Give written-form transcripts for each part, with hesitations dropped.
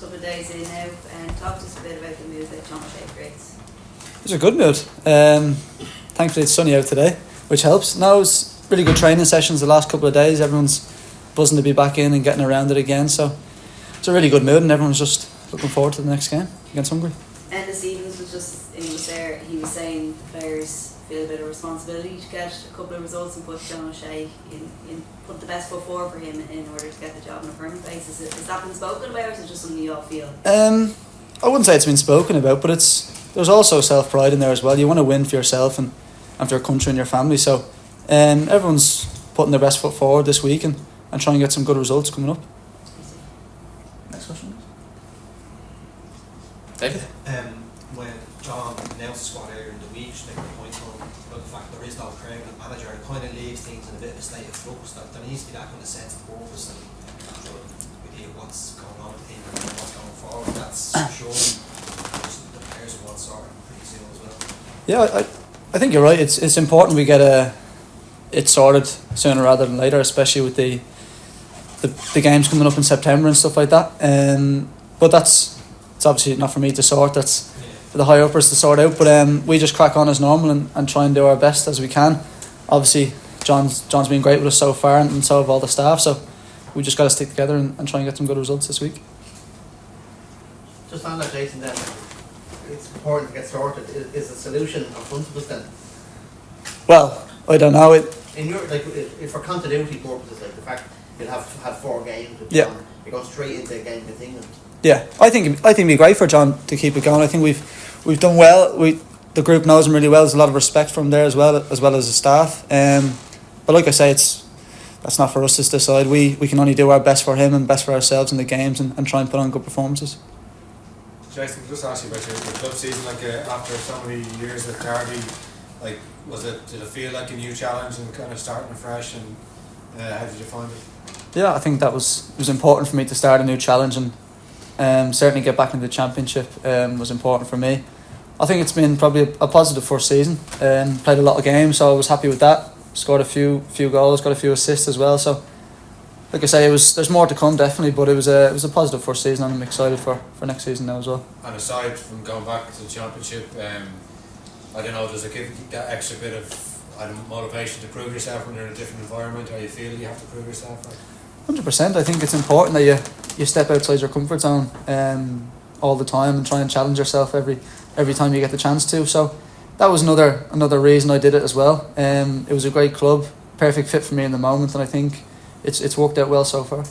couple of days in now, and talk to us a bit about the mood that John O'Shea creates. It was a good mood. Thankfully it's sunny out today, which helps. No, it's really good training sessions the last couple of days. Everyone's buzzing to be back in and getting around it again. So it's a really good mood, and everyone's just looking forward to the next game against Hungary. And the Stevens was there. He was saying the players feel a bit of responsibility to get a couple of results and put John O'Shea in put the best foot forward for him in order to get the job on a permanent basis. Has that been spoken about, or is it just something you all feel? I wouldn't say it's been spoken about, but there's also self-pride in there as well. You want to win for yourself and for your country and your family. So everyone's putting their best foot forward this week and trying to get some good results coming up. Next question. David? When John announced the squad earlier in the week, just making the point on the fact there is no Craig and manager, it kind of leaves things in a bit of a state of flux. That there needs to be that kind of sense of purpose and idea what's going on with him and what's going forward. That's surely the players will want sorted pretty soon as well. Yeah, I think you're right. It's important we get it sorted sooner rather than later, especially with the games coming up in September and stuff like that. But it's obviously not for me to sort. That's for the higher uppers to sort out. But we just crack on as normal and try and do our best as we can. Obviously, John's been great with us so far, and so have all the staff. So we just got to stick together and try and get some good results this week. Just on that, Jason, then, it's important to get sorted. Is the solution in front of us then? Well, I don't know. In your, if for continuity purposes, like the fact you'll have had 4 games with Yeah. John, you go straight into a game with England. Yeah, I think it'd be great for John to keep it going. I think we've done well. The group knows him really well. There's a lot of respect from there as well as the staff. But like I say, that's not for us to decide. We can only do our best for him and best for ourselves in the games and try and put on good performances. Jason, just ask you about your club season. After so many years with Derby, did it feel like a new challenge and kind of starting afresh? And how did you find it? Yeah, I think it was important for me to start a new challenge and certainly get back into the championship was important for me. I think it's been probably a positive first season. Played a lot of games, so I was happy with that. Scored a few goals, got a few assists as well. So, like I say, there's more to come definitely, but it was a positive first season, and I'm excited for next season now as well. And aside from going back to the championship, I don't know, does it give you that extra bit of motivation to prove yourself when you're in a different environment, or you feel you have to prove yourself? 100%. I think it's important that you step outside your comfort zone all the time and try and challenge yourself every time you get the chance to. So that was another reason I did it as well. It was a great club, perfect fit for me in the moment, and I think it's worked out well so far.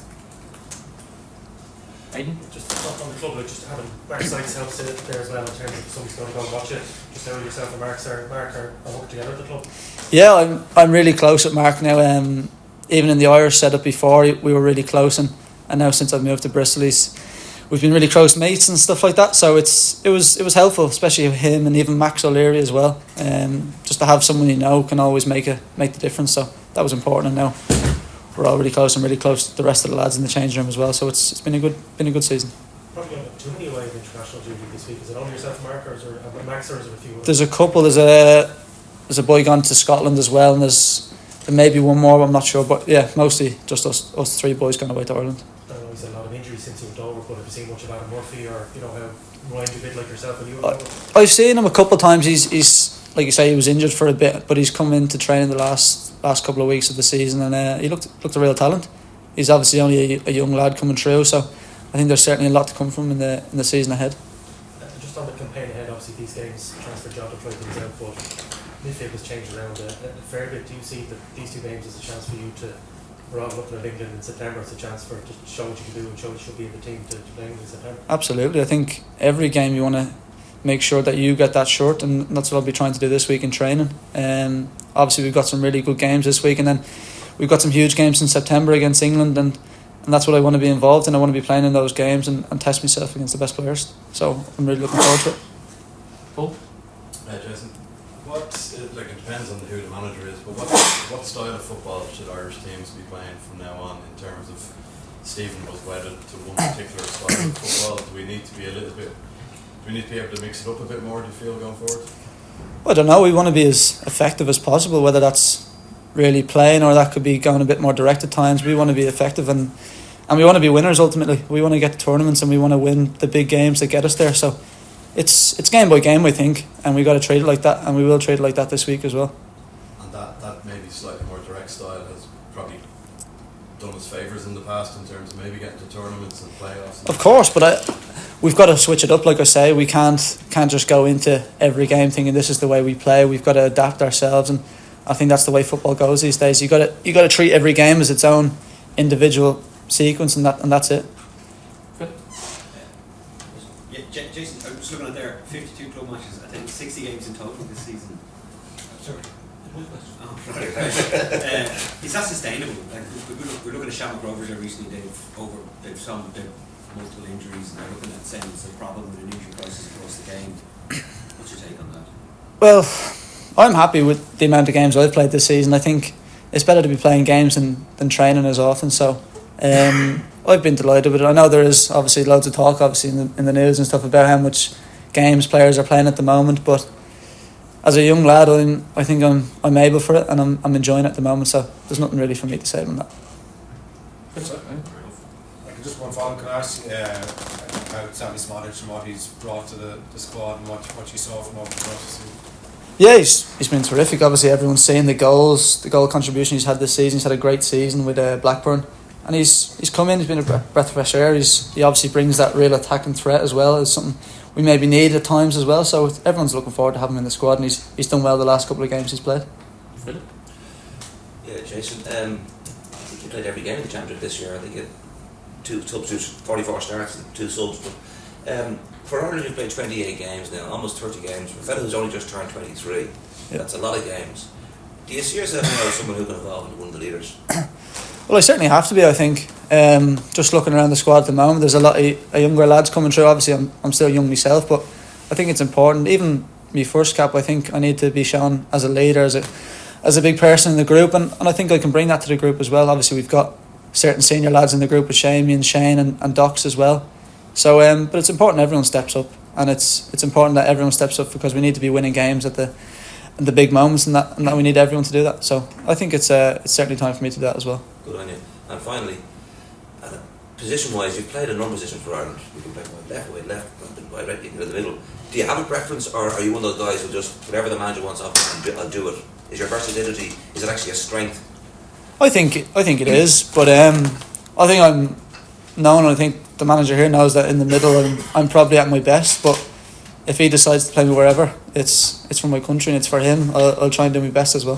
Aidan? Just on the club, just having Mark Sykes helps it there as well in terms of somebody's going to go and watch it. Just how yourself and Mark are working together at the club. Yeah, I'm really close with Mark now. Even in the Irish setup before, we were really close, and now since I've moved to Bristol, we've been really close mates and stuff like that. So it was helpful, especially with him and even Max O'Leary as well. Just to have someone you know can always make the difference. So that was important, and now we're all really close and really close to the rest of the lads in the changing room as well. So it's been a good season. Probably not too many away of international duty this week. Is it only yourself and Mark, or is there Max, or is there a few? There's a couple. There's a boy gone to Scotland as well, and there may be one more. I'm not sure, but yeah, mostly just us 3 boys gone away to Ireland. I know he's had a lot of injuries since he went over, but have you seen much of Adam Murphy, or how Ryan, a bit like yourself when you were over? I've seen him a couple of times. He's like you say, he was injured for a bit, but he's come into training the last couple of weeks of the season, and he looked a real talent. He's obviously only a young lad coming through, so I think there's certainly a lot to come from in the season ahead. Just on the campaign ahead, obviously these games transfer job to try things out, but midfield has changed around a fair bit. Do you see that these 2 games as a chance for you to, we're all looking at England in September, it's a chance for to show what you can do and show what you should be in the team to play in September? Absolutely. I think every game you want to make sure that you get that shirt, and that's what I'll be trying to do this week in training. Obviously we've got some really good games this week, and then we've got some huge games in September against England, and that's what I want to be involved in. I want to be playing in those games and test myself against the best players. So I'm really looking forward to it. Paul? Jason, it depends on who the manager is, but what style of football should Irish teams be playing from now on, in terms of Stephen was wedded to one particular style of football? Do we need to be able to mix it up a bit more, do you feel, going forward? I don't know. We want to be as effective as possible, whether that's really playing or that could be going a bit more direct at times. We want to be effective and and we want to be winners ultimately. We want to get to tournaments and we want to win the big games that get us there. So it's game by game, I think, and we got to treat it like that, and we will treat it like that this week as well. And that maybe slightly more direct style has probably done us favours in the past in terms of maybe getting to tournaments and playoffs. Of course, but we've got to switch it up. Like I say, we can't just go into every game thinking this is the way we play. We've got to adapt ourselves, and I think that's the way football goes these days. You got to treat every game as its own individual sequence, and that's it. Yeah, Jason, I was just looking at there, 52 club matches, I think 60 games in total this season. Sorry. Oh, right. Is that sustainable? Like, we're looking at Shamrock Rovers there recently, they've multiple injuries, and they're looking at saying it's a problem with an injury crisis across the game. What's your take on that? Well, I'm happy with the amount of games I've played this season. I think it's better to be playing games than training as often. So I've been delighted with it. I know there is obviously loads of talk, obviously in the news and stuff, about how much games players are playing at the moment. But as a young lad, I think I'm able for it, and I'm enjoying it at the moment. So there's nothing really for me to say on that. Just one follow-up, can I ask you about Sammy Smollett and what he's brought to the squad and what you saw from over the course of the season? Yeah, he's been terrific. Obviously, everyone's seen the goal contribution he's had this season. He's had a great season with Blackburn, and he's come in. He's been a breath of fresh air. He obviously brings that real attacking threat as well. As something we maybe need at times as well. So everyone's looking forward to having him in the squad, and he's done well the last couple of games he's played. Philip? Yeah, Jason. I think you played every game in the championship this year. I think you had 2 substitutes, 44 starts and 2 subs. But for Ireland, you've played 28 games now, almost 30 games. For a fellow who's only just turned 23, that's a lot of games. Do you see yourself now as someone who can evolve into one of the leaders? Well, I certainly have to be, I think. Just looking around the squad at the moment, there's a lot of younger lads coming through. Obviously, I'm still young myself, but I think it's important. Even my first cap, I think I need to be shown as a leader, as a big person in the group, and I think I can bring that to the group as well. Obviously, we've got certain senior lads in the group with Shamey and Shane and Docs as well. So, but it's important everyone steps up, and it's important that everyone steps up because we need to be winning games at the big moments, and that we need everyone to do that. So I think it's certainly time for me to do that as well. Good on you. And finally, position-wise, you've played a number of positions for Ireland. You can play wide left, wide right, you can go in the middle. Do you have a preference, or are you one of those guys who just, whatever the manager wants, I'll do it? Is your versatility, is it actually a strength? I think it is, but I think I'm known. I think the manager here knows that in the middle I'm probably at my best. But if he decides to play me wherever, it's for my country and it's for him. I'll try and do my best as well.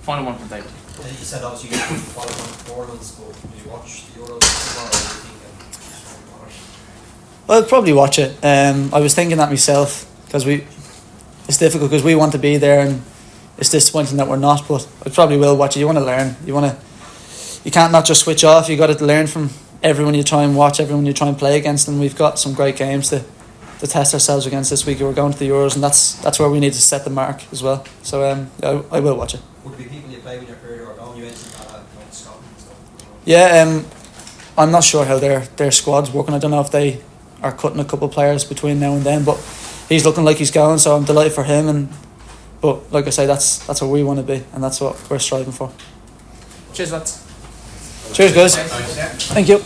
Final one from David. You said obviously you didn't follow on performance, but did you watch the Euros tomorrow? Or do you think I'll probably watch it. I was thinking that myself because it's difficult because we want to be there and it's disappointing that we're not. But I probably will watch it. You want to learn. You can't not just switch off. You got to learn from everyone you try and watch, everyone you try and play against, and we've got some great games to test ourselves against this week. We're going to the Euros, and that's where we need to set the mark as well. So I will watch it. would there be people you play when you're earlier or down? You mentioned like Scotland and stuff. Yeah, I'm not sure how their squad's working. I don't know if they are cutting a couple of players between now and then, but he's looking like he's going, so I'm delighted for him. But like I say, that's where we want to be, and that's what we're striving for. Cheers, lads. Cheers, guys. Thanks. Thank you.